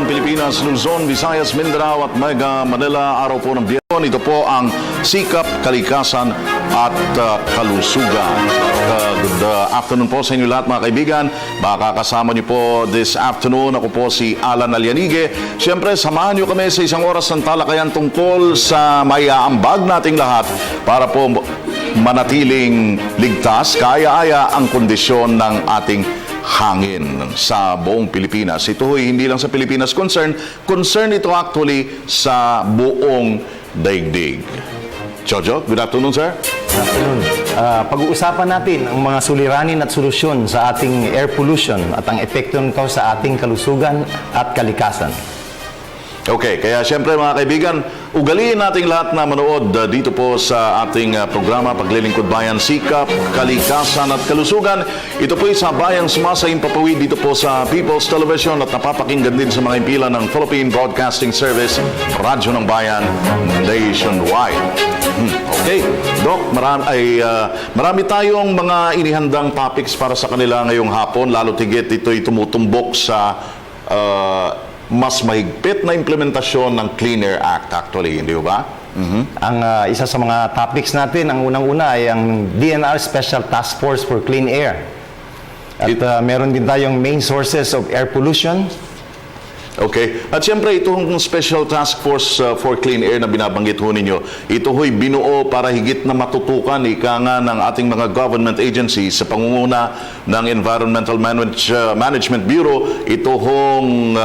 Pilipinas, Luzon, Visayas, Mindanao at Mega Manila. Araw po ng Biyernes. Ito po ang Sikap, Kalikasan at Kalusugan. Good afternoon po sa inyo lahat mga kaibigan. Makakasama niyo po this afternoon. Ako po si Alan Alianige. Siyempre, samahan niyo kami sa isang oras ng talakayan tungkol sa maiaambag nating lahat para po manatiling ligtas, kaaya-aya ang kondisyon ng ating hangin sa buong Pilipinas. Ito hindi lang sa Pilipinas concern ito actually sa buong daigdig. Jojo, good afternoon, sir. Good afternoon. Pag-uusapan natin ang mga suliranin at solusyon sa ating air pollution at ang epekto nito sa ating kalusugan at kalikasan. Okay, kaya siyempre mga kaibigan, ugaliin nating lahat na manood dito po sa ating programa Paglilingkod Bayan, Sikap, Kalikasan at Kalusugan. Ito po sa bayang sumasayang papawid dito po sa People's Television at napapakinggan din sa mga impila ng Philippine Broadcasting Service, Radyo ng Bayan, nationwide. Okay, Doc, marami tayong mga inihandang topics para sa kanila ngayong hapon, lalo tigit ito'y tumutumbok sa mas mahigpit na implementasyon ng Clean Air Act actually, hindi ba? Ang isa sa mga topics natin, ang unang-una ay ang DNR Special Task Force for Clean Air. At meron din tayong main sources of air pollution. Okay. At siyempre, itong Special Task Force for Clean Air na binabanggit ho ninyo, ito ho'y binuo para higit na matutukan ika nga ng ating mga government agencies sa pangunguna ng Environmental Management Bureau, ito hong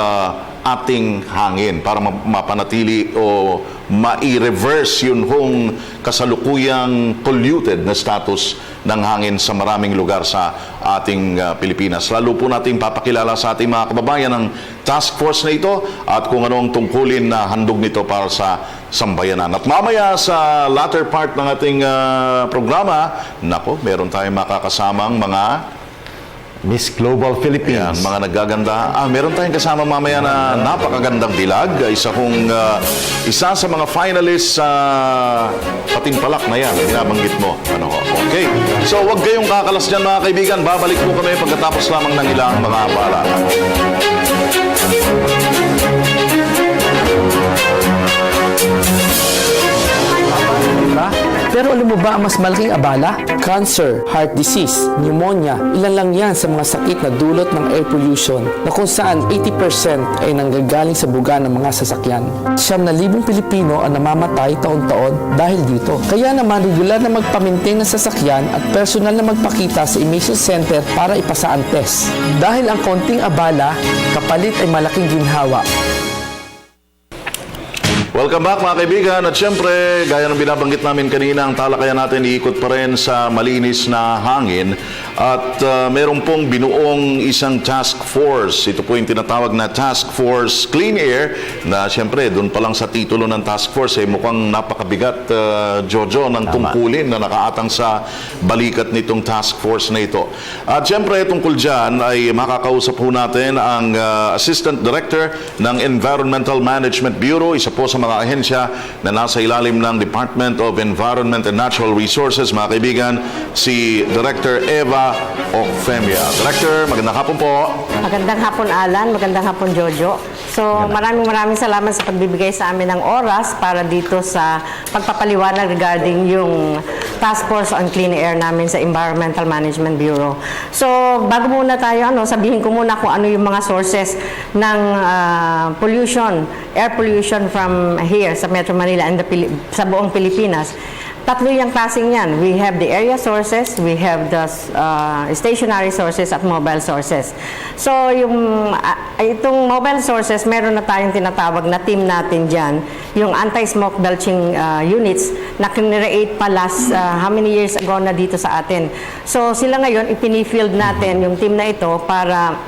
ating hangin para mapanatili o ma-reverse yun hong kasalukuyang polluted na status ng hangin sa maraming lugar sa ating Pilipinas. Lalo po natin papakilala sa ating mga kababayan ng task force na ito at kung ano ang tungkulin na handog nito para sa sambayanan. At mamaya sa latter part ng ating programa, nako, meron tayong makakasamang mga Miss Global Philippines. Yan, mga naggaganda. Meron tayong kasama mamaya na napakagandang dilag. Isa sa mga finalists sa patimpalak na yan. Binabanggit mo. Okay. So, huwag kayong kakalas dyan mga kaibigan. Babalik po kami pagkatapos lamang ng ilang mga paalala. Pero alam mo ba ang mas malaking abala? Cancer, heart disease, pneumonia, ilan lang yan sa mga sakit na dulot ng air pollution na kung saan 80% ay nanggagaling sa buga ng mga sasakyan. 9,000 Pilipino ang namamatay taon-taon dahil dito. Kaya naman regular na magpamintain ng sasakyan at personal na magpakita sa emission center para ipasa ang test. Dahil ang konting abala, kapalit ay malaking ginhawa. Welcome back mga kaibigan at syempre gaya ng binabanggit namin kanina ang talakayan natin iikot pa rin sa malinis na hangin at meron pong binuong isang task force. Ito po yung tinatawag na Task Force Clean Air na syempre doon pa lang sa titulo ng task force mukhang napakabigat Jojo ng tungkulin na nakaatang sa balikat nitong task force na ito. At syempre tungkol dyan ay makakausap po natin ang Assistant Director ng Environmental Management Bureau, isa po sa mga ahensya na nasa ilalim ng Department of Environment and Natural Resources, mga kaibigan, si Director Eva Ocfemia. Director, magandang hapon po. Magandang hapon, Alan. Magandang hapon, Jojo. So, maraming salamat sa pagbibigay sa amin ng oras para dito sa pagpapaliwanag regarding yung Task Force on Clean Air namin sa Environmental Management Bureau. So, bago muna tayo, sabihin ko muna kung ano yung mga sources ng pollution, air pollution from here sa Metro Manila and sa buong Pilipinas. Tatlo yung klaseng yan. We have the area sources, we have the stationary sources at mobile sources. So, itong mobile sources, meron na tayong tinatawag na team natin dyan, yung anti-smoke belching units na kinreate pa last how many years ago na dito sa atin. So, sila ngayon, ipinifield natin yung team na ito para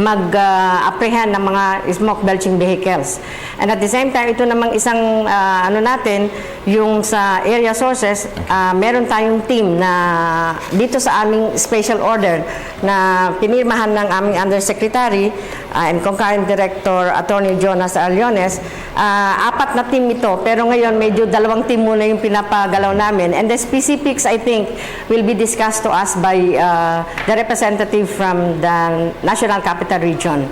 mag-apprehend ng mga smoke belching vehicles. And at the same time, ito namang isang natin, yung sa area sources, meron tayong team na dito sa aming special order na pinirmahan ng aming Undersecretary and Concurrent Director Attorney Jonas Aliones. 4 na team ito, pero ngayon medyo 2 team muna yung pinapagalaw namin. And the specifics, I think, will be discussed to us by the representative from the National Capital Region.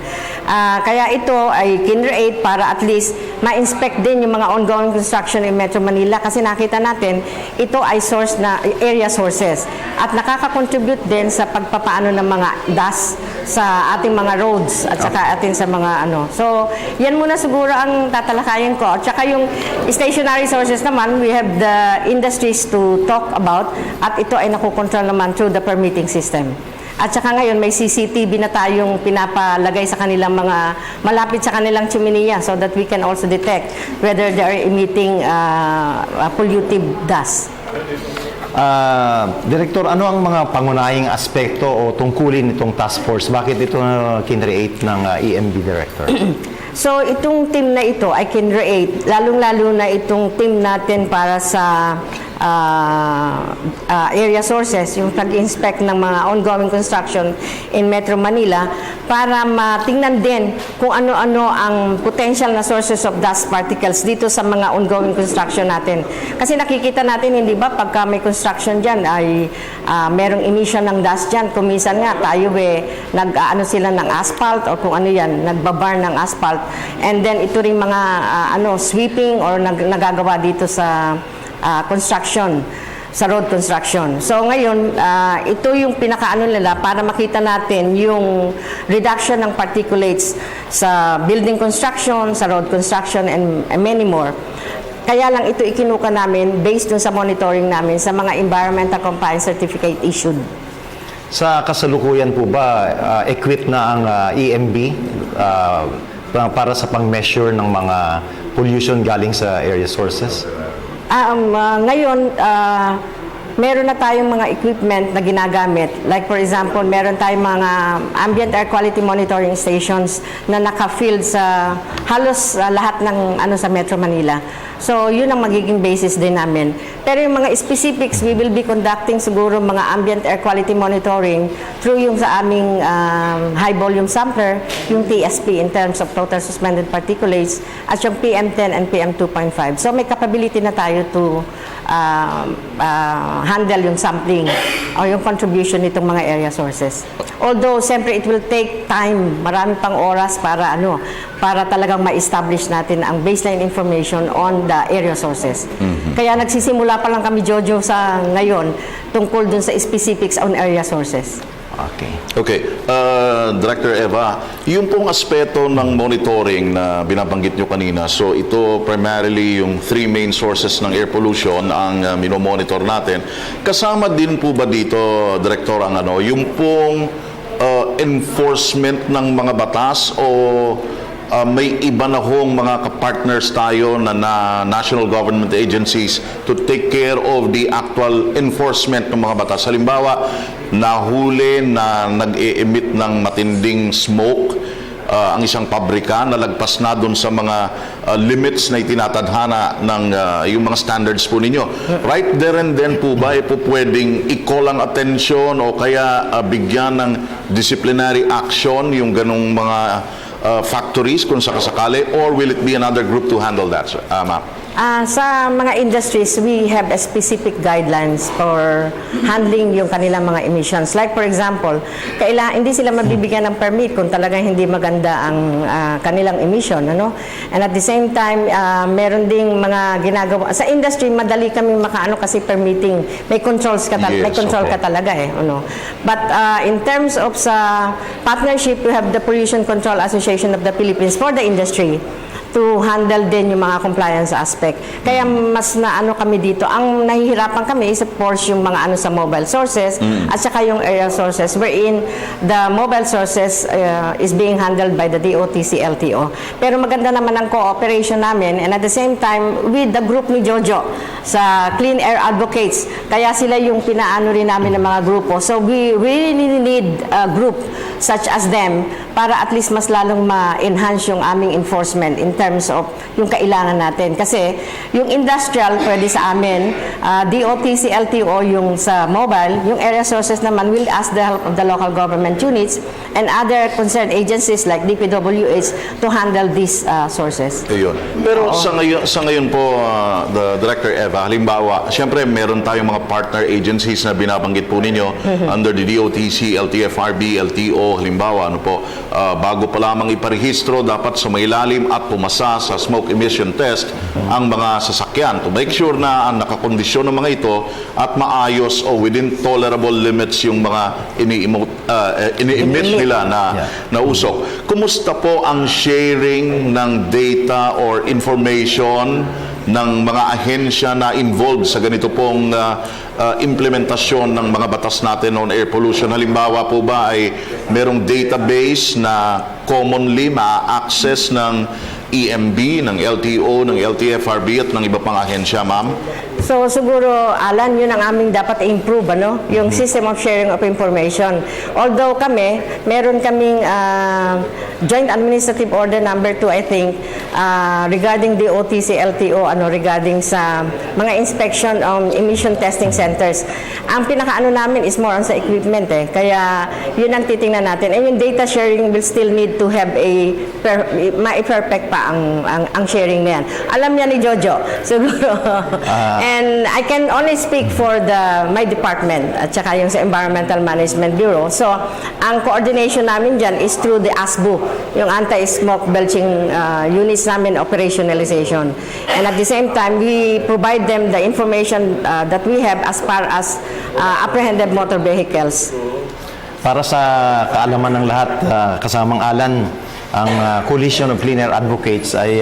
Kaya ito ay kinreate para at least ma-inspect din yung mga ongoing construction in Metro Manila kasi nakita natin ito ay source na area sources at nakaka-contribute din sa pagpapaano ng mga dust sa ating mga roads at saka atin sa mga ano. So, yan muna siguro ang tatalakayin ko. At saka yung stationary sources naman, we have the industries to talk about at ito ay nakukontrol naman through the permitting system. At saka ngayon may CCTV na tayong pinapalagay sa kanilang mga malapit sa kanilang chimenea so that we can also detect whether they are emitting pollutive dust. Director, ano ang mga pangunahing aspekto o tungkulin nitong task force? Bakit ito kinreate ng EMB Director? So, itong team na ito ay kinreate, lalong-lalo na itong team natin para sa area sources, yung pag-inspect ng mga ongoing construction in Metro Manila para matingnan din kung ano-ano ang potential na sources of dust particles dito sa mga ongoing construction natin. Kasi nakikita natin, hindi ba, pagka may construction dyan ay merong emission ng dust dyan. Kung minsan nga tayo nag-ano sila ng asphalt o kung ano yan, nagbabar ng asphalt. And then ito rin mga sweeping or nagagawa dito sa construction, sa road construction. So ngayon, ito yung pinakaano nila para makita natin yung reduction ng particulates sa building construction, sa road construction, and many more. Kaya lang ito ikinuka namin based dun sa monitoring namin sa mga environmental compliance certificate issued. Sa kasalukuyan po ba, equipped na ang EMB para sa pang-measure ng mga pollution galing sa area sources? Ngayon, meron na tayong mga equipment na ginagamit. Like for example, meron tayong mga ambient air quality monitoring stations na naka-field sa halos lahat ng sa Metro Manila. So, yun ang magiging basis din namin. Pero yung mga specifics, we will be conducting siguro mga ambient air quality monitoring through yung sa aming high volume sampler, yung TSP in terms of total suspended particulates, at yung PM10 and PM2.5. So, may capability na tayo to handle yung sampling o yung contribution nitong mga area sources. Although, siyempre, it will take time, marami pang oras para talagang ma-establish natin ang baseline information on the area sources. Kaya nagsisimula pa lang kami, Jojo, sa ngayon tungkol dun sa specifics on area sources. Okay. Director Eva, yung pong aspeto ng monitoring na binabanggit nyo kanina, so ito primarily yung three main sources ng air pollution ang minomonitor natin. Kasama din po ba dito, Director, ang yung pong enforcement ng mga batas o may iba na hong mga kapartners tayo na national government agencies to take care of the actual enforcement ng mga batas? Halimbawa, nahuli na nag-e-emit ng matinding smoke ang isang pabrika na lagpas na doon sa mga limits na itinatadhana ng yung mga standards po ninyo. Right there and then po ba po pwedeng i-call ang attention o kaya bigyan ng disciplinary action yung ganong mga factories kung sakasakali, or will it be another group to handle that, ma'am? Sa mga industries, we have a specific guidelines for handling yung kanilang mga emissions. Like for example, hindi sila mabibigyan ng permit kung talagang hindi maganda ang kanilang emission, And at the same time, meron ding mga ginagawa. Sa industry, madali kami makaano kasi permitting. May controls ka, may control ka talaga But in terms of sa partnership, we have the Pollution Control Association of the Philippines for the industry to handle din yung mga compliance aspect. Kaya mas kami dito. Ang nahihirapan kami is of course yung mga sa mobile sources at saka yung area sources wherein the mobile sources is being handled by the DOTC LTO. Pero maganda naman ang cooperation namin and at the same time with the group ni Jojo sa Clean Air Advocates. Kaya sila yung pinaano rin namin ng mga grupo. So we really need a group such as them para at least mas lalong ma-enhance yung aming enforcement in terms of yung kailangan natin. Kasi yung industrial pwede sa amin, DOTC LTO yung sa mobile, yung area sources naman will ask the help of the local government units and other concerned agencies like DPWH to handle these sources. Ayun. Pero sa ngayon po, the Director Eva, halimbawa, siyempre meron tayong mga partner agencies na binabanggit po ninyo under the DOTC, LTFRB, LTO, halimbawa, bago pa lamang iparehistro, dapat sumailalim at pumasa sa smoke emission test ang mga sasakyan to make sure na ang nakakondisyon ng mga ito at maayos o within tolerable limits yung mga ini-emit nila na usok. Kumusta po ang sharing ng data or information ng mga ahensya na involved sa ganito pong implementasyon ng mga batas natin on air pollution? Halimbawa po ba ay merong database na commonly ma-access ng EMB, ng LTO, ng LTFRB at ng iba pang ahensya, ma'am? So siguro, Alan, yun ang aming dapat i-improve, ano? Yung system of sharing of information. Although kami, meron kaming Joint Administrative Order number 2, I think, regarding the OTC LTO, regarding sa mga inspection emission testing centers. Ang pinakaano namin is more on sa equipment Kaya yun ang titingnan natin. And yung data sharing will still need to have ma-perfect pa ang sharing na yan. Alam niya ni Jojo, siguro. And I can only speak for my department at saka yung sa Environmental Management Bureau. So, ang coordination namin dyan is through the ASBU, yung anti-smoke belching units namin operationalization. And at the same time, we provide them the information that we have as far as apprehended motor vehicles. Para sa kaalaman ng lahat, kasamang Alan, ang Coalition of Clean Air Advocates ay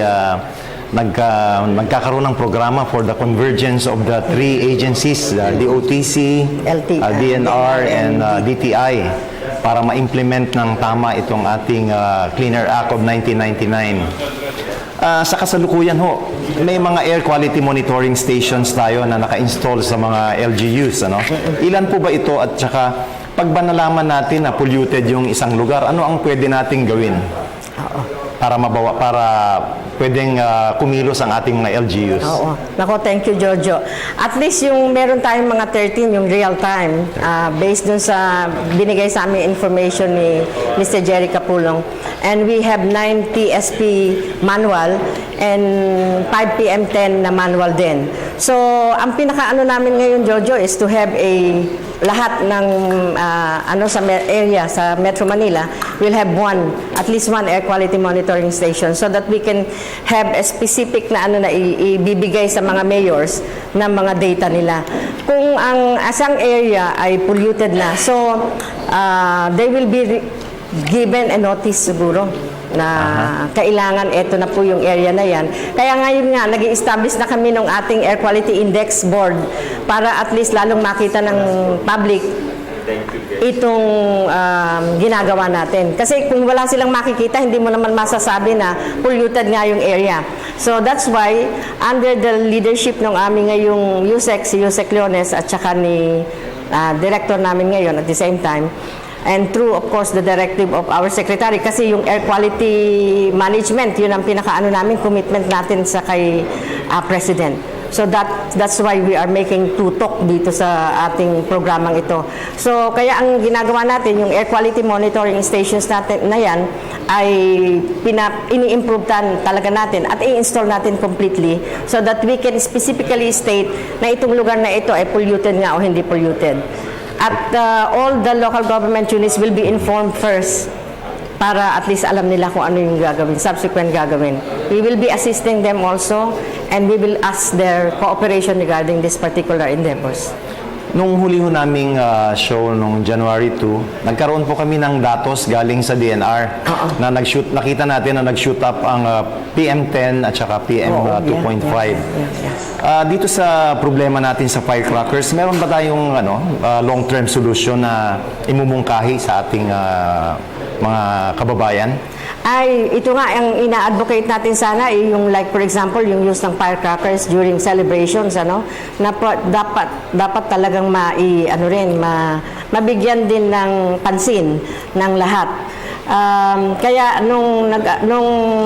nagkakaroon ng programa for the convergence of the three agencies, the OTC, DNR, and DTI, para ma-implement ng tama itong ating Clean Air Act of 1999. Sa kasalukuyan ho, may mga air quality monitoring stations tayo na naka-install sa mga LGUs. Ilan po ba ito at saka pag ba nalaman natin na polluted yung isang lugar, ano ang pwede nating gawin? Para pwedeng kumilos ang ating mga LGUs. Oo. Nako, thank you, Jojo. At least yung meron tayong mga 13, yung real time, based dun sa binigay sa amin information ni Mr. Jerry Capulong. And we have 9 TSP manual and 5 PM10 na manual din. So, ang pinakaano namin ngayon, Jojo, is to have lahat ng sa area sa Metro Manila will have at least one air quality monitoring station so that we can have a specific na ibibigay sa mga mayors ng mga data nila. Kung ang asang area ay polluted na, so they will be given a notice siguro na kailangan ito na po yung area na yan. Kaya ngayon nga, nag-i-establish na kami ng ating Air Quality Index Board para at least lalong makita ng public itong ginagawa natin. Kasi kung wala silang makikita, hindi mo naman masasabi na polluted nga yung area. So that's why, under the leadership ng aming ngayong USEC, si Yusek Leones at saka ni director namin ngayon at the same time, and through, of course, the directive of our secretary, kasi yung air quality management, yun ang pinakaano namin, commitment natin sa kay President. So that's why we are making tutok dito sa ating programang ito. So kaya ang ginagawa natin, yung air quality monitoring stations natin na yan, ay ini-improve talaga natin at i-install natin completely so that we can specifically state na itong lugar na ito ay polluted nga o hindi polluted. At all the local government units will be informed first para at least alam nila kung ano yung gagawin, subsequent gagawin. We will be assisting them also and we will ask their cooperation regarding this particular endeavors. Nung huli ho naming show nung January 2, nagkaroon po kami ng datos galing sa DNR na nakita natin na nag-shoot up ang PM10 at saka PM2.5. Dito sa problema natin sa firecrackers, meron ba tayong long-term solution na imumungkahi sa ating mga kababayan? Ay, ito nga ang ina-advocate natin sana, yung like for example, yung use ng firecrackers during celebrations, na dapat talagang mabigyan din ng pansin ng lahat. Kaya nung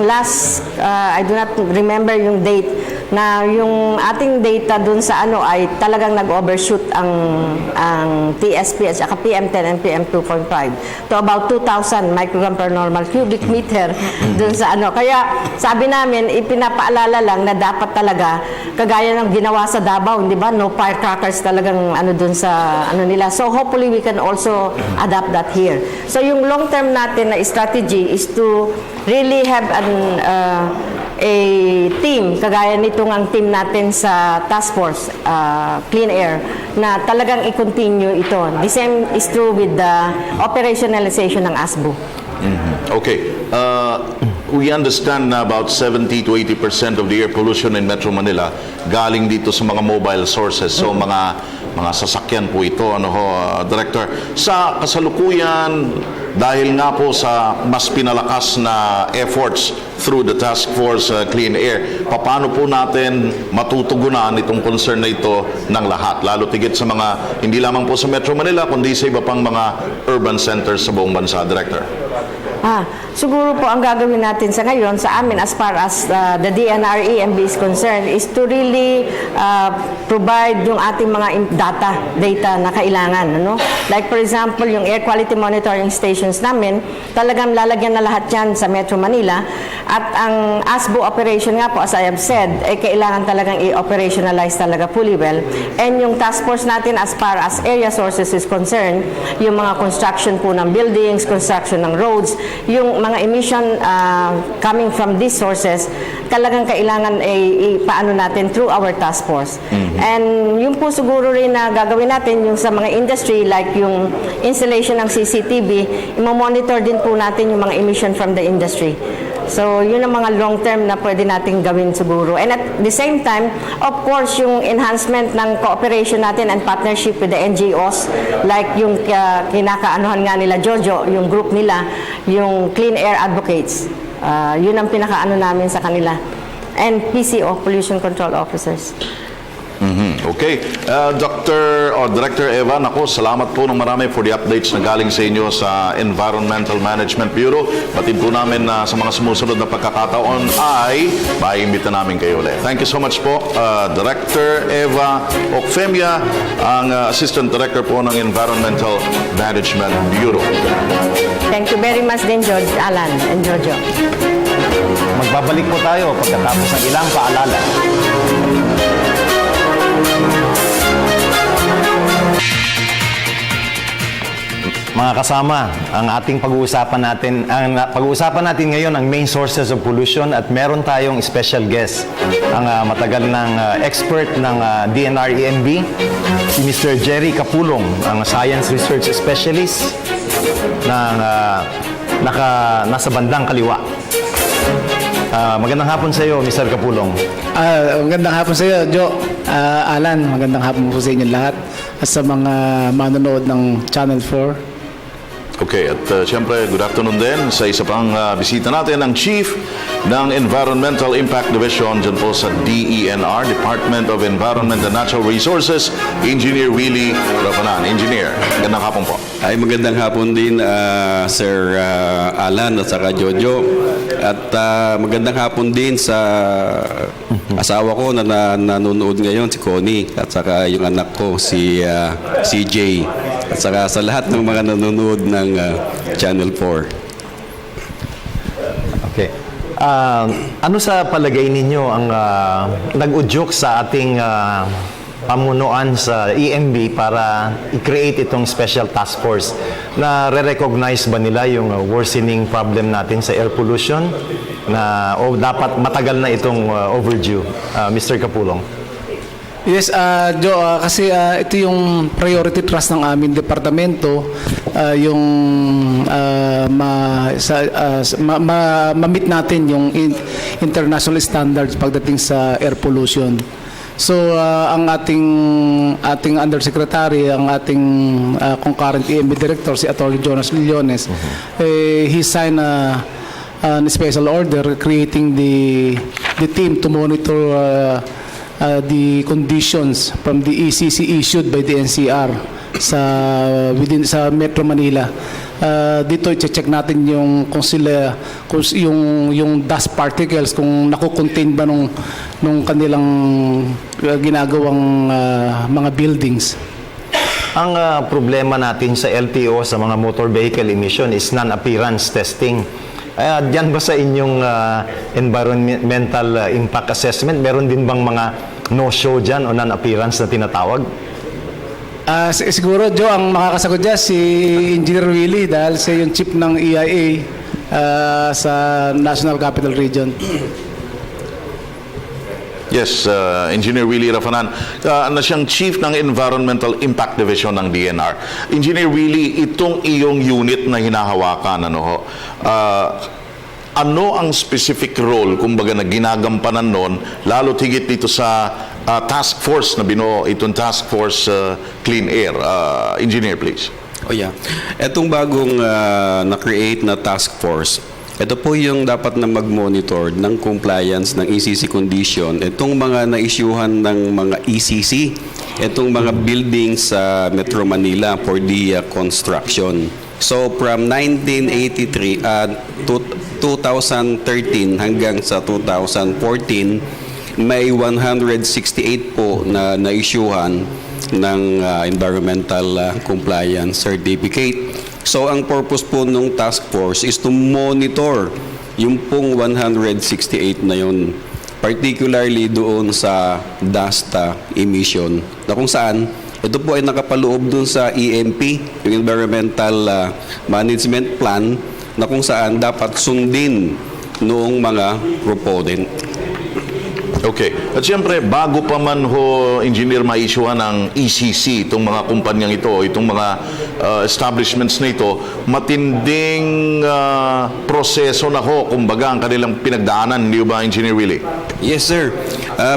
last, I do not remember yung date, na yung ating data dun sa ano ay talagang nag-overshoot ang TSP at saka PM10 and PM2.5 to about 2,000 microgram per normal cubic meter dun sa ano. Kaya sabi namin, ipinapaalala lang na dapat talaga, kagaya ng ginawa sa Davao, di ba? No firecrackers talagang ano dun sa ano nila. So hopefully we can also adapt that here. So yung long term natin na strategy is to really have a team, kagaya nitong ang team natin sa Task Force Clean Air, na talagang i-continue ito. The same is true with the operationalization ng ASBO. Okay. We understand na about 70 to 80% of the air pollution in Metro Manila galing dito sa mga mobile sources. So mga sasakyan po ito, ano ho, Director. Sa kasalukuyan, dahil nga po sa mas pinalakas na efforts through the Task Force Clean Air, paano po natin matutugunan itong concern na ito ng lahat? Lalo tigit sa mga, hindi lamang po sa Metro Manila, kundi sa iba pang mga urban centers sa buong bansa, Director. Siguro po ang gagawin natin sa ngayon sa amin as far as the DNR-EMB is concerned is to really provide yung ating mga data na kailangan. Ano? Like for example, yung air quality monitoring stations namin, talagang lalagyan na lahat yan sa Metro Manila. At ang ASBO operation nga po, as I have said, kailangan talagang i-operationalize talaga fully well. And yung task force natin as far as area sources is concerned, yung mga construction po ng buildings, construction ng roads, yung mga emission coming from these sources, talagang kailangan paano natin through our task force. And yung po siguro rin na gagawin natin yung sa mga industry like yung installation ng CCTV, i-monitor din po natin yung mga emission from the industry. So, yun ang mga long term na pwede nating gawin siguro. And at the same time, of course, yung enhancement ng cooperation natin and partnership with the NGOs, like yung kinakaanuhan nga nila Jojo, yung group nila, yung Clean Air Advocates. Yun ang pinakaano namin sa kanila. And PCO, Pollution Control Officers. Okay. Director Eva, ako, salamat po ng marami for the updates na galing sa inyo sa Environmental Management Bureau. Batid po namin na sa mga sumusunod na pagkakataon ay maiimbita namin kayo ulit. Thank you so much po, Director Eva Ocfemia, ang Assistant Director po ng Environmental Management Bureau. Thank you very much din, George, Alan, and Jojo. Magbabalik po tayo pagkatapos ng ilang paalala. Mga kasama, ang ating pag-uusapan natin ngayon ang main sources of pollution at meron tayong special guest, ang matagal ng expert ng DNR-EMB, si Mr. Jerry Capulong, ang Science Research Specialist ng nasa bandang kaliwa. Magandang hapon sa iyo, Mr. Capulong. Magandang hapon sa iyo, Jo. Alan, magandang hapon po sa inyo lahat at sa mga manonood ng Channel 4. Okay, at siyempre, good afternoon din sa isa pang bisita natin, ang Chief ng Environmental Impact Division dyan po sa DENR, Department of Environment and Natural Resources, Engineer Willie Rapanan. Engineer, magandang hapon po. Ay, magandang hapon din, Sir Alan at saka Jojo. At magandang hapon din sa asawa ko na nanonood ngayon, si Connie, at saka yung anak ko, si CJ. At saka sa lahat ng mga nanonood ng Channel 4. Okay. Ano sa palagay ninyo ang nag-udyok sa ating pamunuan sa EMB para i-create itong special task force? Na re-recognize ba nila yung worsening problem natin sa air pollution na dapat matagal na itong overdue? Mr. Capulong. Yes, Jo, kasi ito yung priority trust ng aming departamento, yung ma-meet natin yung international standards pagdating sa air pollution. So, ang ating undersecretary, ang ating concurrent EMB director, si Attorney Jonas Millones, he signed a special order creating the team to monitor the conditions from the ECC issued by the NCR sa Metro Manila. dito i-check natin kung yung dust particles kung nakukontain ba nung kanilang ginagawang mga buildings. Ang problema natin sa LTO sa mga motor vehicle emission is non-appearance testing. Diyan ba sa inyong environmental impact assessment, meron din bang mga no-show dyan o non-appearance na tinatawag? Siguro, Joe, ang makakasagot dyan si Engineer Willie dahil siya yung chief ng EIA sa National Capital Region. Yes, Engineer Willie Rafanan, na siyang Chief ng Environmental Impact Division ng DNR. Engineer Willie, itong iyong unit na hinahawakan, ano ang specific role, kumbaga, na ginagampanan nun, lalo tigit dito sa task force na binuo, itong Task Force Clean Air? Engineer, please. Oh yeah. Etong bagong na-create na task force, ito po yung dapat na mag-monitor ng compliance ng ECC condition. Itong mga na-issuehan ng mga ECC, itong mga buildings sa Metro Manila for the construction. So from 1983 2013 hanggang sa 2014, may 168 po na na-issuehan ng environmental compliance certificate. So, ang purpose po ng task force is to monitor yung pong 168 na yun, particularly doon sa dust emission, na kung saan ito po ay nakapaloob doon sa EMP, yung Environmental Management Plan, na kung saan dapat sundin noong mga proponent. Okay. At siyempre, bago pa man ho, Engineer, ma-issuehan ng ECC, itong mga kumpanyang ito, itong mga establishments na ito, matinding proseso na ho, kumbaga, ang kanilang pinagdaanan, hindi ba, Engineer Willie? Yes, sir.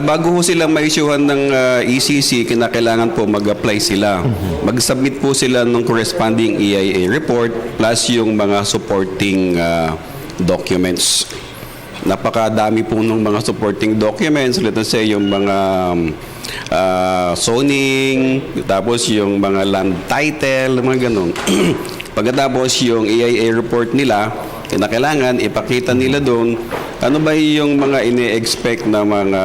Bago ho silang ma-issuehan ng ECC, kinakailangan po mag-apply sila. Mag-submit po sila ng corresponding EIA report plus yung mga supporting documents. Napakadami po ng mga supporting documents, let us say yung mga zoning, tapos yung mga land title, mga ganun. Pagkatapos yung EIA report nila, kinakailangan ipakita nila doon ano ba yung mga ini-expect na mga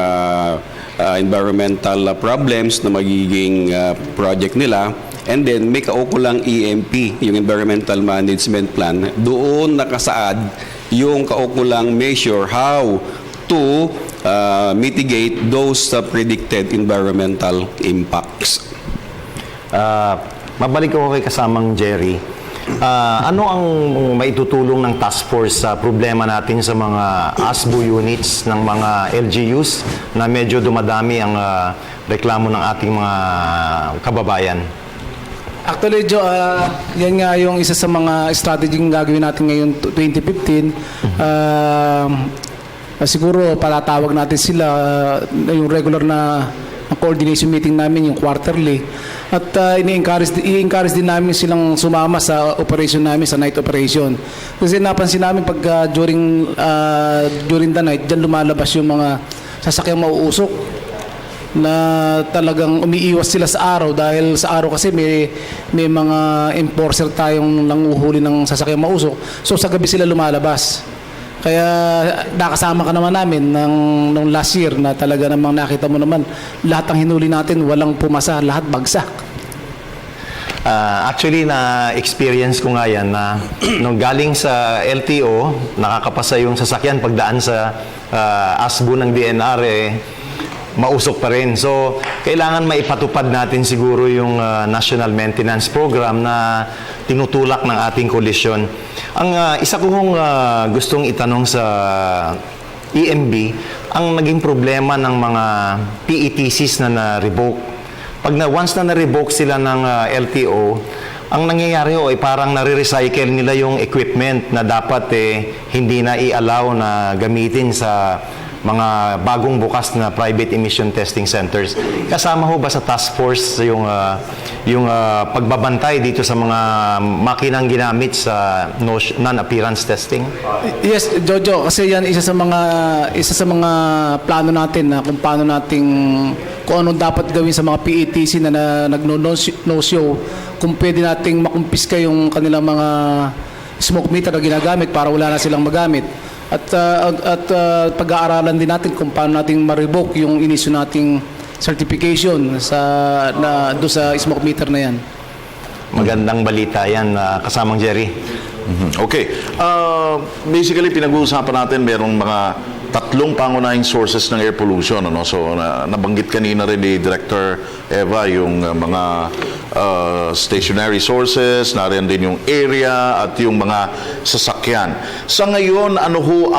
environmental problems na magiging project nila, and then may kaukulang EMP, yung Environmental Management Plan. Doon nakasaad yung kaukulang measure how to mitigate those predicted environmental impacts. Mabalik ko kay kasamang Jerry. Ano ang maitutulong ng task force sa problema natin sa mga ASBO units ng mga LGUs na medyo dumadami ang reklamo ng ating mga kababayan? Actually, Joe, yan nga yung isa sa mga strategy yung gagawin natin ngayon 2015. Siguro patatawag natin sila yung regular na coordination meeting namin, yung quarterly. At i-encourage din namin silang sumama sa operation namin, sa night operation. Kasi napansin namin pag during the night, dyan lumalabas yung mga sasakyang mauusok na talagang umiiwas sila sa araw dahil sa araw kasi may mga enforcer tayong nanguhuli ng sasakyang mausok. So sa gabi sila lumalabas. Kaya nakasama ka naman namin nung last year na talaga namang nakita mo naman lahat ng hinuli natin walang pumasa, lahat bagsak. Actually, na-experience ko nga yan na nung galing sa LTO, nakakapasa yung sasakyan pagdaan sa ASBO ng DNR, mausok pa rin. So, kailangan maipatupad natin siguro yung National Maintenance Program na tinutulak ng ating koalisyon. Ang isa kong gustong itanong sa EMB, ang naging problema ng mga PETCs na na-revoke. Once na na-revoke sila ng LTO, ang nangyayari ay parang nare-recycle nila yung equipment na dapat hindi na i-allow na gamitin sa mga bagong bukas na private emission testing centers. Kasama ho ba sa task force yung pagbabantay dito sa mga makinang ginamit sa non-appearance testing? Yes, Jojo, kasi yan isa sa mga plano natin na kung ano dapat gawin sa mga PETC na nagno-no show, kung pwede nating makumpiska yung kanilang mga smoke meter na ginagamit para wala na silang magamit. At pag-aaralan din natin kung paano nating ma-revoke yung inisyu nating certification doon sa smoke meter na yan. Magandang balita yan, kasamang Jerry. Okay. Basically, pinag-uusapan natin merong mga tatlong pangunahing sources ng air pollution. Ano? So, nabanggit kanina rin ni Director Eva yung mga stationary sources, nariyan din yung area at yung mga sasakyan. Sa ngayon, ano ho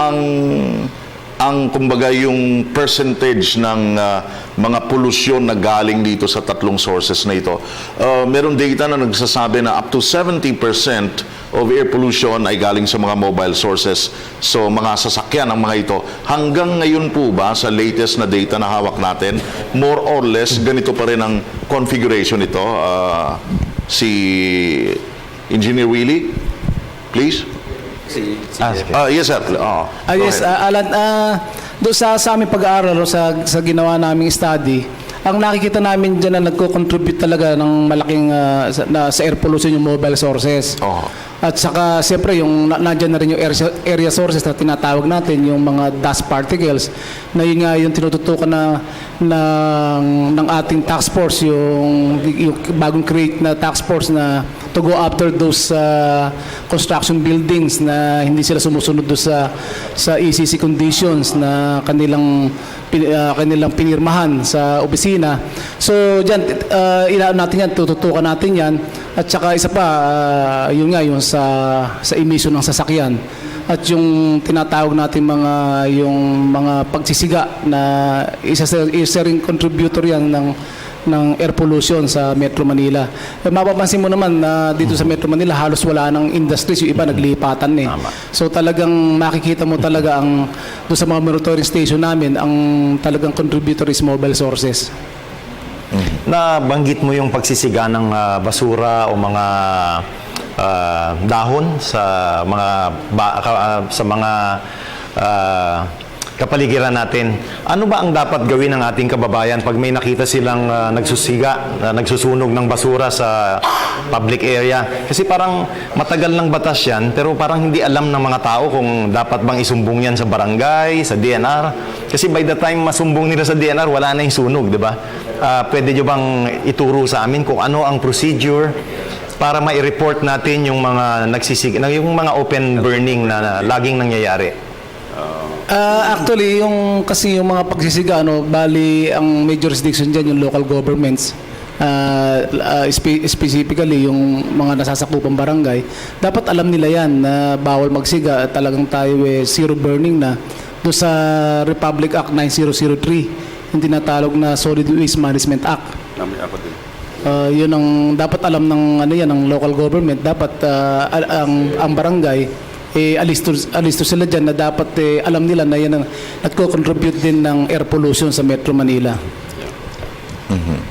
ang kumbaga yung percentage ng mga polusyon na galing dito sa tatlong sources na ito? Meron data na nagsasabi na up to 70% of air pollution ay galing sa mga mobile sources. So mga sasakyan ang mga ito. Hanggang ngayon po ba sa latest na data na hawak natin, more or less ganito pa rin ang configuration ito? Si Engineer Willie, please. Yes, sir. Yes, Alan, doon sa aming pag-aaral sa ginawa naming study, ang nakikita namin dyan na nagko-contribute talaga ng malaking sa air pollution yung mobile sources. At saka siyempre yung nandiyan na rin yung area sources na tinatawag natin, yung mga dust particles, na yun nga yung tinututukan ng ating task force, yung bagong create na task force na to go after those construction buildings na hindi sila sumusunod doon sa ECC conditions na kanilang pinirmahan sa opisina. So diyan ilaan natin yan, tututukan natin yan. At saka isa pa, yun nga yung sa emission ng sasakyan. At yung tinatawag natin yung mga pagsisiga na isa ring contributor yan ng air pollution sa Metro Manila. Mapapansin mo naman na dito sa Metro Manila halos wala ng industries, yung iba naglipatan eh. So talagang makikita mo talaga doon sa mga monitoring station namin, ang talagang contributor is mobile sources. Nabanggit mo yung pagsisiga ng basura o mga dahon sa mga kapaligiran natin. Ano ba ang dapat gawin ng ating kababayan pag may nakita silang nagsusunog ng basura sa public area? Kasi parang matagal ng batas yan, pero parang hindi alam ng mga tao kung dapat bang isumbong yan sa barangay, sa DNR. Kasi by the time masumbong nila sa DNR, wala na yung sunog, di ba? Pwede nyo bang ituro sa amin kung ano ang procedure para ma-report natin yung mga yung mga open burning na laging nangyayari? Actually, yung mga pagsisiga, bali ang major jurisdiction dyan yung local governments, specifically yung mga nasasakupang barangay. Dapat alam nila yan na bawal magsiga, talagang tayo zero burning na doon sa Republic Act 9003, yung tinatawag na Solid Waste Management Act. Yun ang dapat alam ng local government. Dapat ang barangay alisto sila dyan na dapat alam nila na yan ang nagko-contribute din ng air pollution sa Metro Manila.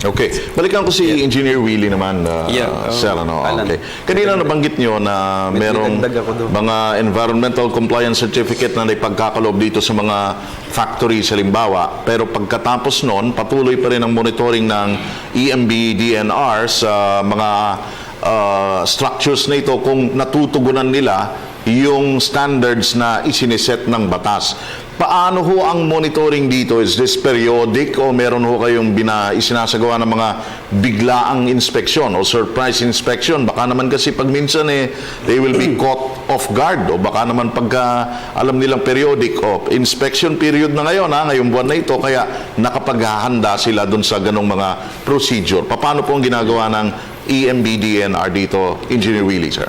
Okay. Balikan ko si Engineer Willie naman, sir. Okay. Kanina nabanggit nyo na merong mga environmental compliance certificate na ipagkakaloob dito sa mga factories, halimbawa. Pero pagkatapos nun, patuloy pa rin ang monitoring ng EMB, DNR sa mga structures na ito kung natutugunan nila yung standards na isiniset ng batas. Paano ho ang monitoring dito? Is this periodic o meron ho kayong isinasagawa ng mga biglaang inspeksyon o surprise inspection? Baka naman kasi pag minsan they will be caught off guard o baka naman pagka alam nilang periodic o inspection period na ngayon ngayong buwan na ito kaya nakapaghahanda sila dun sa ganong mga procedure. Paano po ang ginagawa ng EMB-DNR dito, Engineer Willie, sir?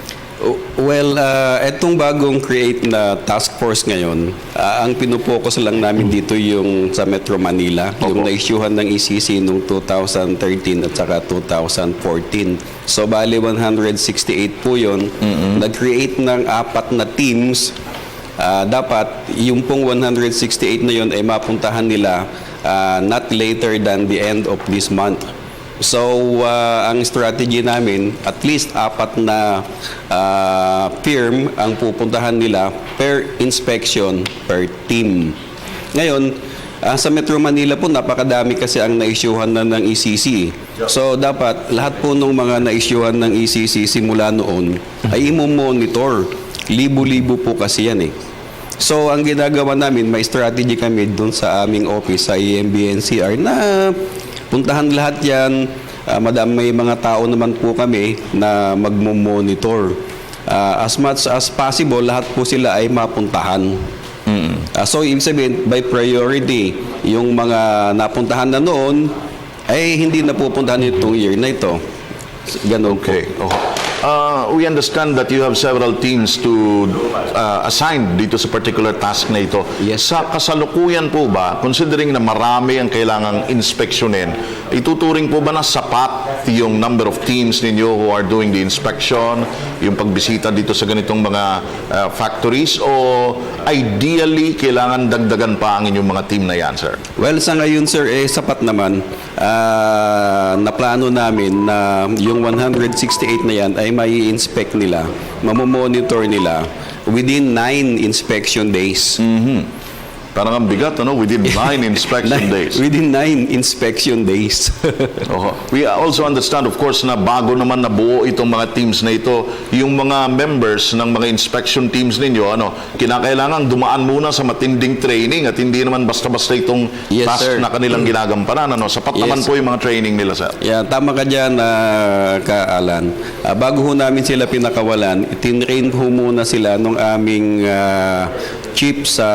Well, etong bagong create na task force ngayon, ang pinupokus lang namin dito yung sa Metro Manila, yung na-issuehan ng ECC noong 2013 at saka 2014. So, bali 168 po yun. Nag-create ng 4 na teams dapat yung pong 168 na yun ay mapuntahan nila not later than the end of this month. So, ang strategy namin, at least 4 na firm ang pupuntahan nila per inspection per team. Ngayon, sa Metro Manila po, napakadami kasi ang na-issuehan na ng ECC. So, dapat lahat po ng mga na-issuehan ng ECC simula noon ay imo-monitor. Libo-libo po kasi yan eh. So, ang ginagawa namin, may strategy kami dun sa aming office sa EMB-NCR na puntahan lahat yan. May mga tao naman po kami na magmo-monitor. As much as possible, lahat po sila ay mapuntahan. So, ibig sabihin, by priority, yung mga napuntahan na noon, ay hindi na pupuntahan itong year na ito. Ganun po. Okay. We understand that you have several teams to assign dito sa particular task na ito. Yes. Sa kasalukuyan po ba, considering na marami ang kailangang inspeksyonin, ituturing po ba na sapat yung number of teams ninyo who are doing the inspection, yung pagbisita dito sa ganitong mga factories, o ideally kailangan dagdagan pa ang inyong mga team na yan, sir? Well, sa ngayon, sir, sapat naman. Naplano namin na yung 168 na yan ay may inspect nila, mamomonitor nila within 9 inspection days. Parang ang bigat, ano? Within 9 inspection days. Within 9 inspection days. We also understand, of course, na bago naman nabuo itong mga teams na ito, yung mga members ng mga inspection teams ninyo, kinakailangan dumaan muna sa matinding training at hindi naman basta-basta itong Yes, task sir. na kanilang ginagampanan. Sapat Yes, naman po sir. yung mga training nila, sir. Yeah, tama ka dyan, Alan. Bago ho namin sila pinakawalan, itinrain ho muna sila nung aming chief sa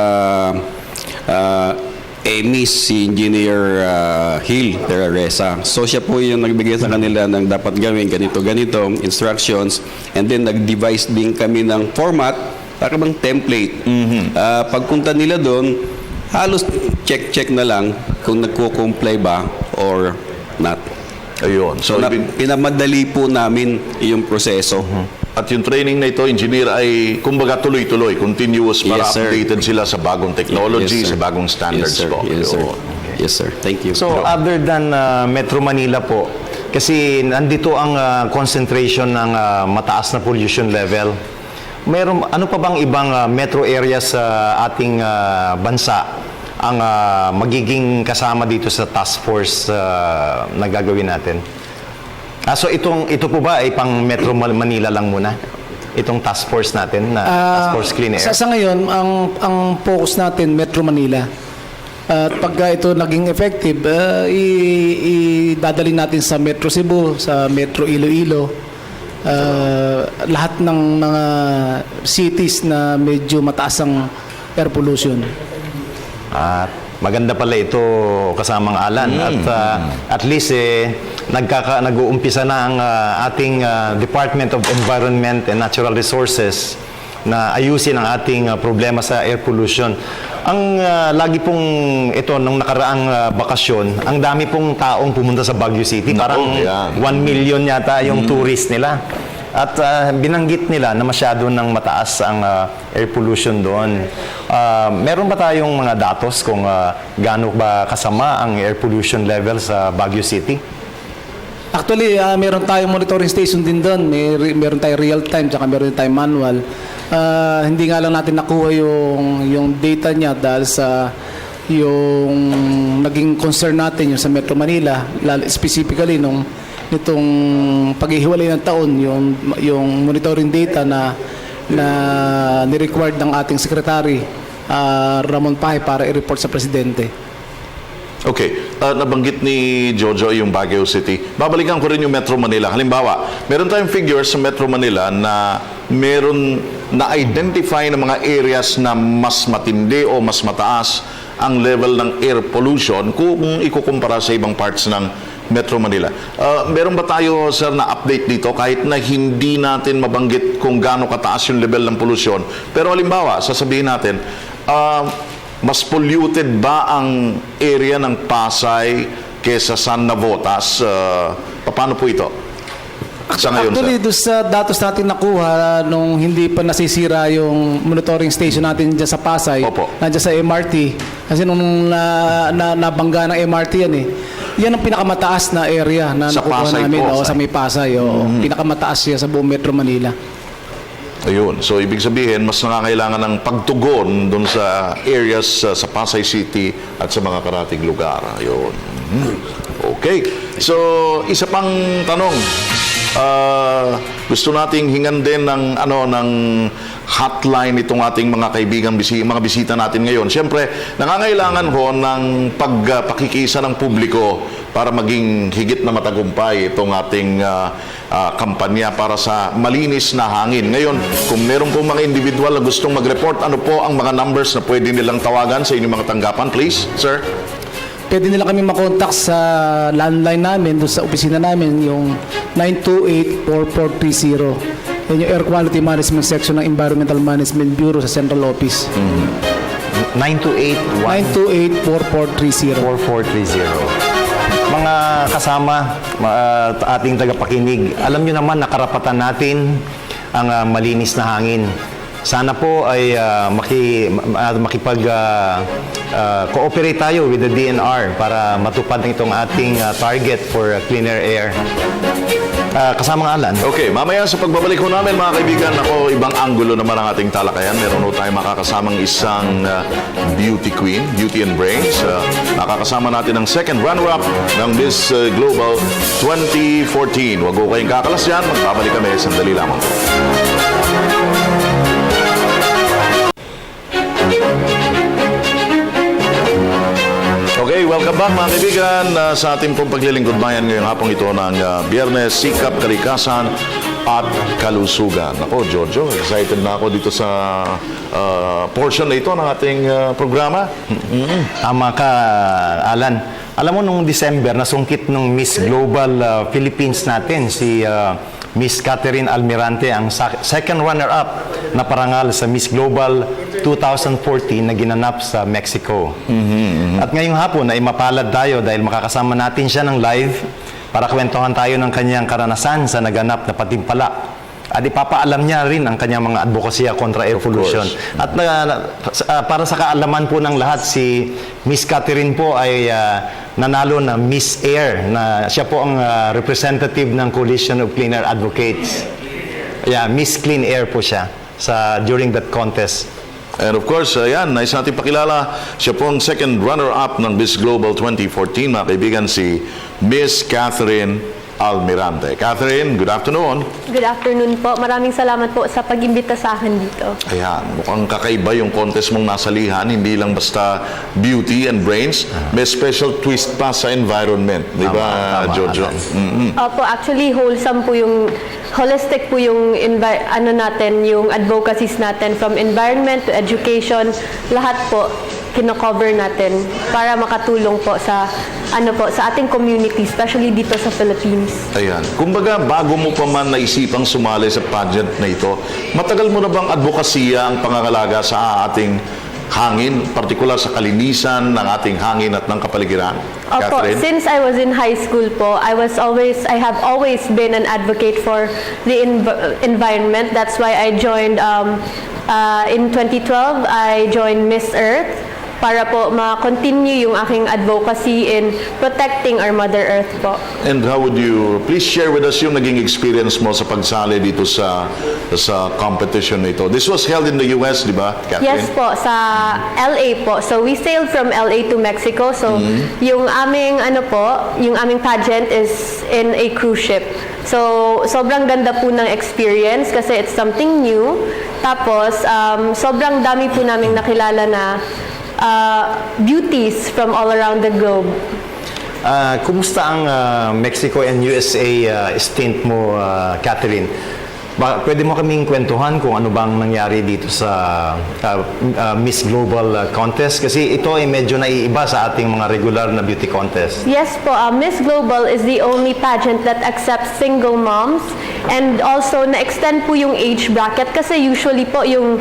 Miss si Engineer Hill Teresa. So siya po yung nagbigay sa kanila ng dapat gawin ganito instructions, and then nag-devise din kami ng format para bang template. Pagpunta nila doon, halos check na lang kung nagko-comply ba or not. Ayun. So, Pinamadali po namin yung proseso. at yung training na ito, engineer, ay kumbaga tuloy-tuloy, continuous para Yes, sir. updated sila sa bagong technology, Yes, sir. sa bagong standards Yes, sir. po. Yes, sir. Ayun. Yes, sir. Thank you. So other than Metro Manila po, kasi nandito ang concentration ng mataas na pollution level. Meron ano pa bang ibang metro areas sa ating bansa ang magiging kasama dito sa task force na gagawin natin? So ito po ba ay pang Metro Manila lang muna? Itong task force natin na task force clean air. Sa ngayon, ang focus natin, Metro Manila. At pagka ito naging effective, idadali natin sa Metro Cebu, sa Metro Iloilo, lahat ng mga cities na medyo mataas ang air pollution. At maganda pala ito kasamang Alan at least nag-uumpisa na ang ating Department of Environment and Natural Resources na ayusin ang ating problema sa air pollution. Ang lagi pong ito nung nakaraang bakasyon, ang dami pong taong pumunta sa Baguio City. Parang 1 million yata yung tourist nila. At binanggit nila na masyado nang mataas ang air pollution doon. Meron ba tayong mga datos kung gaano ba kasama ang air pollution level sa Baguio City? Actually, meron tayong monitoring station din doon. Meron tayong real time, tsaka meron tayong manual. Hindi nga lang natin nakuha yung data niya dahil sa yung naging concern natin yung sa Metro Manila, specifically nitong paghihiwalay ng taon, yung monitoring data na ni-required ng ating secretary Ramon Pahay para i-report sa presidente. Okay, nabanggit ni Jojo yung Baguio City. Babalikan ko rin yung Metro Manila. Halimbawa, meron tayong figures sa Metro Manila na meron na-identify na mga areas na mas matindi o mas mataas ang level ng air pollution kung ikukumpara sa ibang parts ng Metro Manila. Meron ba tayo, sir, na update dito kahit na hindi natin mabanggit kung gaano kataas yung level ng pollution? Pero halimbawa, sasabihin natin, mas polluted ba ang area ng Pasay kesa San Navotas? Paano po ito? sa ngayon, Actually, sir? doon sa datos natin nakuha nung hindi pa nasisira yung monitoring station natin dyan sa Pasay, Opo. nandiyan sa MRT, kasi nung nabangga ng MRT yan eh, yan ang pinakamataas na area na Sa nakukuha Pasay namin po, sa may Pasay. Pinakamataas siya sa buong Metro Manila. Ayun. So, ibig sabihin, mas nangangailangan ng pagtugon doon sa areas sa Pasay City at sa mga karatig lugar. Ayun. Okay. So, isa pang tanong. Gusto nating hingan din ng hotline itong ating mga kaibigan, mga bisita natin ngayon. Siyempre, nangangailangan ho ng pagpakikisa ng publiko para maging higit na matagumpay itong ating kampanya para sa malinis na hangin. Ngayon, kung meron po mga individual na gustong mag-report, ano po ang mga numbers na pwede nilang tawagan sa inyong mga tanggapan? Please, sir. Pwede nila kami makontak sa landline namin, doon sa opisina namin, yung 928-4430. Yan yung Air Quality Management Section ng Environmental Management Bureau sa Central Office. 928-14430. 928-4430. Mga kasama, ating tagapakinig, alam nyo naman na karapatan natin ang malinis na hangin. Sana po ay makipag-cooperate tayo with the DNR para matupad itong ating target for cleaner air. Kasama nga Alan. Okay, mamaya sa pagbabalik ko namin mga kaibigan, ako ibang anggulo naman ang ating talakayan. Meron ho tayong makakasamang isang beauty queen, beauty and brains. Makakasama natin ang second runner-up ng Miss Global 2014. Huwag ho kayong kakalas yan, magbabalik kami sandali lamang. Okay, welcome back mga kaibigan sa ating pong paglilingkod bayan ngayong hapong ito ng Biyernes, Sikap, Kalikasan at Kalusugan. Ako, Giorgio, excited na ako dito sa portion na ito ng ating programa. Tama ka, Alan. Alam mo, nung December, nasungkit nung Miss Global Philippines natin, si Miss Catherine Almirante, ang second runner-up na parangal sa Miss Global 2014 na ginanap sa Mexico. At ngayong hapon ay mapalad tayo dahil makakasama natin siya ng live para kwentuhan tayo ng kanyang karanasan sa naganap na patimpalak. At ipapaalam niya rin ang kanyang mga advokasya kontra air pollution. At para sa kaalaman po ng lahat, si Miss Catherine po ay nanalo na Miss Air, na siya po ang representative ng Coalition of Clean Air Advocates. Yeah, Miss Clean Air po siya during that contest. And of course, yan, nais natin pakilala, siya pong second runner-up ng Miss Global 2014, mga kaibigan, si Miss Catherine Almirante. Catherine, good afternoon. Good afternoon po. Maraming salamat po sa pag-imbita sa akin dito. Ayan, mukhang kakaiba yung contest mong nasalihan, hindi lang basta beauty and brains, may special twist pa sa environment, di ba, Tama, Jojo? Opo, actually holistic po yung natin, yung advocacies natin from environment to education, lahat po kino-cover natin para makatulong po sa sa ating community, especially dito sa Philippines. Ayan. Kumbaga, bago mo pa man naisipang sumali sa pageant na ito, matagal mo na bang advokasya ang pangangalaga sa ating hangin, partikular sa kalinisan ng ating hangin at ng kapaligiran? Opo, Catherine? since I was in high school po, I have always been an advocate for the environment. That's why I joined in 2012, I joined Miss Earth para po ma-continue yung aking advocacy in protecting our Mother Earth po. And how would you, please share with us yung naging experience mo sa pagsali dito sa competition na ito. This was held in the US, di ba, Catherine? Yes po, sa LA po. So we sailed from LA to Mexico. So yung aming yung aming pageant is in a cruise ship. So sobrang ganda po ng experience kasi it's something new. Tapos sobrang dami po naming nakilala na beauties from all around the globe. Kumusta ang Mexico and USA stint mo, Catherine? Pwede mo kaming kwentuhan kung ano bang nangyari dito sa Miss Global contest? Kasi ito ay medyo naiiba sa ating mga regular na beauty contest. Yes po, Miss Global is the only pageant that accepts single moms, and also na-extend po yung age bracket kasi usually po yung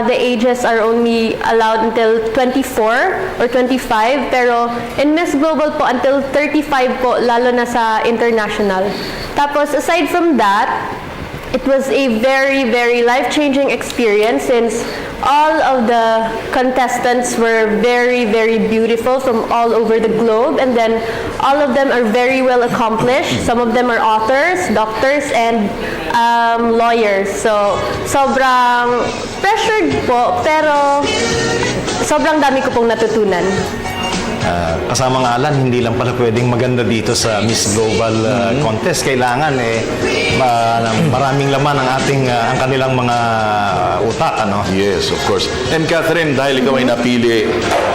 the ages are only allowed until 24 or 25, pero in Miss Global po until 35 po, lalo na sa international. Tapos aside from that, it was a very, very life-changing experience since all of the contestants were very, very beautiful from all over the globe, and then all of them are very well accomplished. Some of them are authors, doctors, and lawyers. So, sobrang pressured po, pero sobrang dami ko pong natutunan. Kasama nga Alan, hindi lang pala pwedeng maganda dito sa Miss Global contest. Kailangan maraming laman ang kanilang mga utak, ano? Yes, of course. And Catherine, dahil ikaw ay napili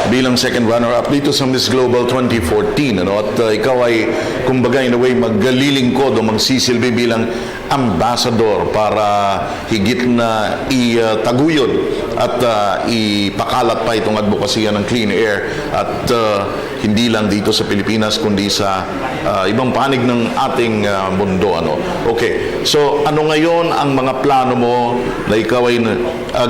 bilang second runner-up dito sa Miss Global 2014, at ikaw ay, kumbaga, in a way, maglilingkod o magsisilbi bilang ambassador para higit na itaguyod at ipakalat pa itong advokasya ng clean air at hindi lang dito sa Pilipinas kundi sa ibang panig ng ating mundo. Okay, so ano ngayon ang mga plano mo na ikaw ay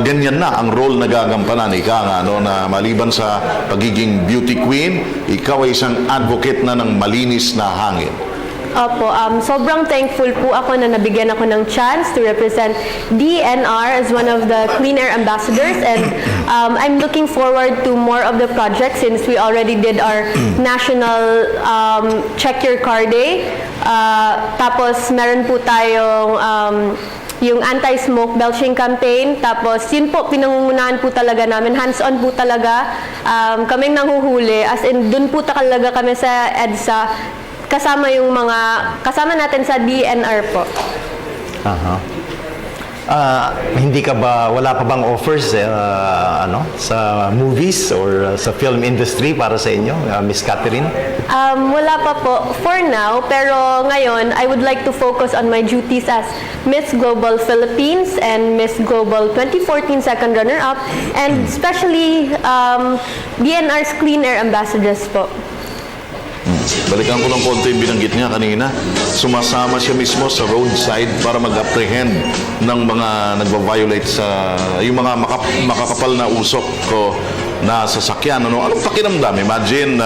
ganyan na ang role na gagampanan? Ika nga, na maliban sa pagiging beauty queen, ikaw ay isang advocate na ng malinis na hangin. Opo, sobrang thankful po ako na nabigyan ako ng chance to represent DNR as one of the Clean Air Ambassadors, and I'm looking forward to more of the projects since we already did our national Check Your Car Day. Tapos meron po tayong yung anti-smoke belching campaign. Tapos yun po, pinangungunahan po talaga namin, hands-on po talaga. Kaming nanghuhuli, as in dun po talaga kami sa EDSA, kasama natin sa DNR po. Hindi ka ba, wala pa bang offers sa movies or sa film industry para sa inyo, Miss Catherine? Wala pa po for now, pero ngayon I would like to focus on my duties as Miss Global Philippines and Miss Global 2014 second runner-up, and especially DNR's Clean Air Ambassadors po. Balikan ko lang konti yung binanggit niya kanina. Sumasama siya mismo sa roadside para mag-apprehend ng mga nagva-violate sa yung mga makakapal na usok ko na sasakyan. Anong pakiramdam? Imagine,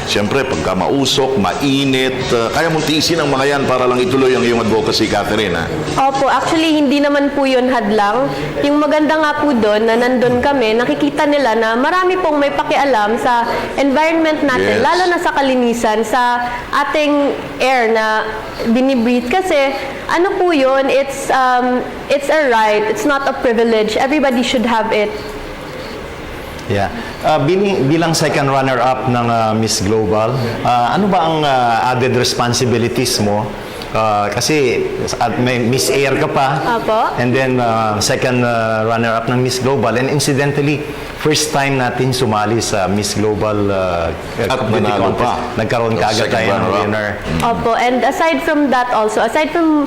siyempre, pagka mausok, mainit, kaya mong tiisin ang mga yan para lang ituloy ang iyong advocacy, Catherine, ha? Opo, actually, hindi naman po yun hadlang. Yung maganda nga po doon, na nandun kami, nakikita nila na marami pong may pakialam sa environment natin, Yes. lalo na sa kalinisan, sa ating air na binibreathe. Kasi, ano po yun, it's a right, it's not a privilege. Everybody should have it. Yeah. Bilang second runner-up ng Miss Global, ano ba ang added responsibilities mo? Kasi may Miss Air ka pa, Apo. and then second runner-up ng Miss Global, and incidentally, first time natin sumali sa Miss Global Beauty nanalo Contest. pa. Nagkaroon kaagad Second tayo ng runner-up. winner. Opo, and aside from that also, aside from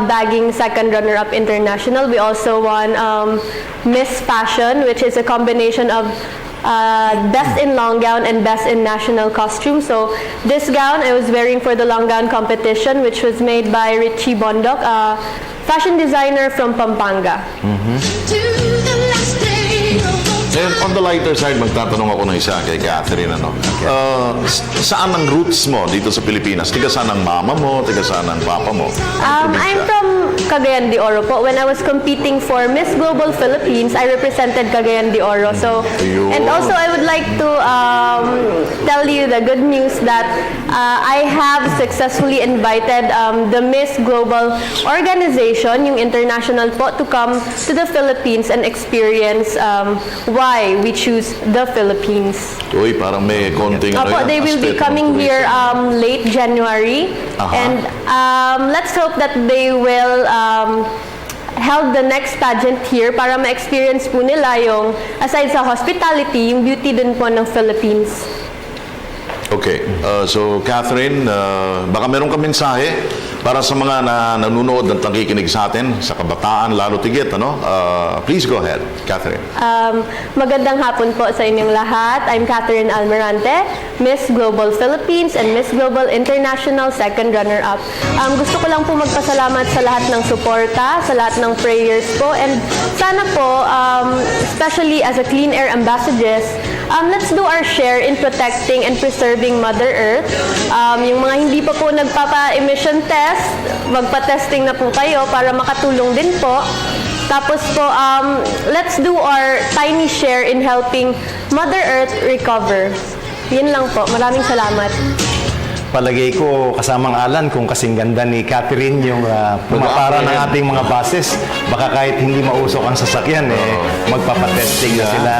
bagging second runner-up international, we also won Miss Fashion, which is a combination of best in long gown and best in national costume. So this gown I was wearing for the long gown competition, which was made by Richie Bondok, a fashion designer from Pampanga. And on the lighter side, magtatanong ako ng isa kay Catherine. Saan ang roots mo dito sa Pilipinas? Tiga saan ang mama mo? Tiga saan ang papa mo? I'm from Cagayan de Oro po. When I was competing for Miss Global Philippines, I represented Cagayan de Oro. So, Ayun. and also I would like to tell you the good news that I have successfully invited the Miss Global organization, yung international po, to come to the Philippines and experience why we choose the Philippines. Uy, parang may konting Opo, yan, they will be aspeto ng coming here tourism. late January, and let's hope that they will held the next pageant here para ma-experience po nila yung, aside sa hospitality, yung beauty din po ng Philippines. Okay. So, Catherine, baka meron ka mensahe para sa mga nanonood at nakikinig sa atin, sa kabataan, lalo tigit, ano? Please go ahead, Catherine. Magandang hapon po sa inyong lahat. I'm Catherine Almirante, Miss Global Philippines and Miss Global International second runner-up. Gusto ko lang po magpasalamat sa lahat ng suporta, sa lahat ng prayers po, and sana po, especially as a Clean Air Ambassadress, let's do our share in protecting and preserving Mother Earth. Yung mga hindi pa po nagpapa-emission test, magpa-testing na po kayo para makatulong din po. Tapos po, let's do our tiny share in helping Mother Earth recover. Yun lang po. Maraming salamat. Palagay ko kasamang Alan kung kasing ganda ni Catherine yung pumapara ng ating mga buses, baka kahit hindi mausok ang sasakyan, magpapatesting na sila.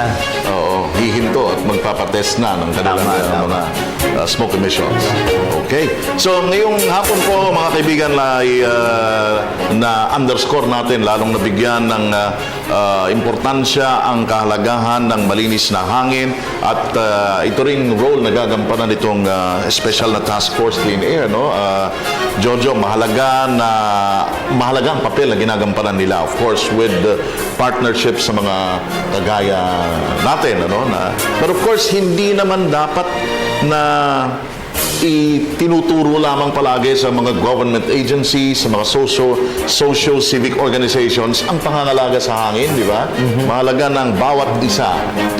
Oo, hihinto at magpapatest na ng kanilang mga smoke emissions. Okay. So, ngayong hapon po, mga kaibigan, na underscore natin, lalong nabigyan ng importansya ang kahalagahan ng malinis na hangin at ito ring role na gagampanan nitong special na task force Clean Air, no? Jojo, mahalagang papel na ginagampanan nila, of course, with partnership sa mga kagaya natin, ano? But of course, hindi naman dapat na itinuturo lamang palagi sa mga government agencies, sa mga social civic organizations ang pangangalaga sa hangin, di ba? Mahalaga ng bawat isa,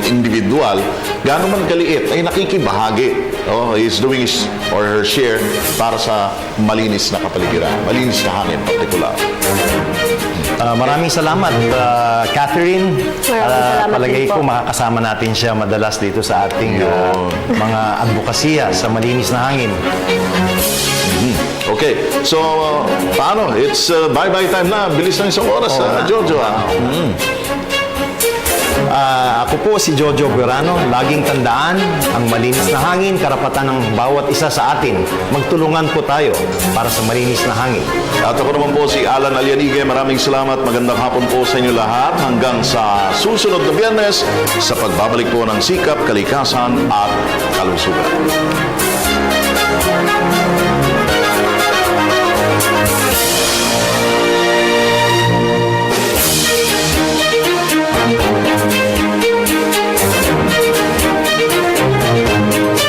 individual, gaano man kaliit, ay nakikibahagi. He's doing his or her share para sa malinis na kapaligiran, malinis na hangin particular. Maraming salamat, Catherine. Salamat Palagay din po. ko makakasama natin siya madalas dito sa ating mga advokasya sa malinis na hangin. Okay, so paano? It's bye-bye time na. Bilis ng isang oras, Jojo. Ako po si Jojo Guerrano. Laging tandaan, ang malinis na hangin, karapatan ng bawat isa sa atin. Magtulungan po tayo para sa malinis na hangin. At ako naman po si Alan Alianigue. Maraming salamat. Magandang hapon po sa inyo lahat. Hanggang sa susunod na Biyernes sa pagbabalik po ng Sikap, Kalikasan at Kalusugan.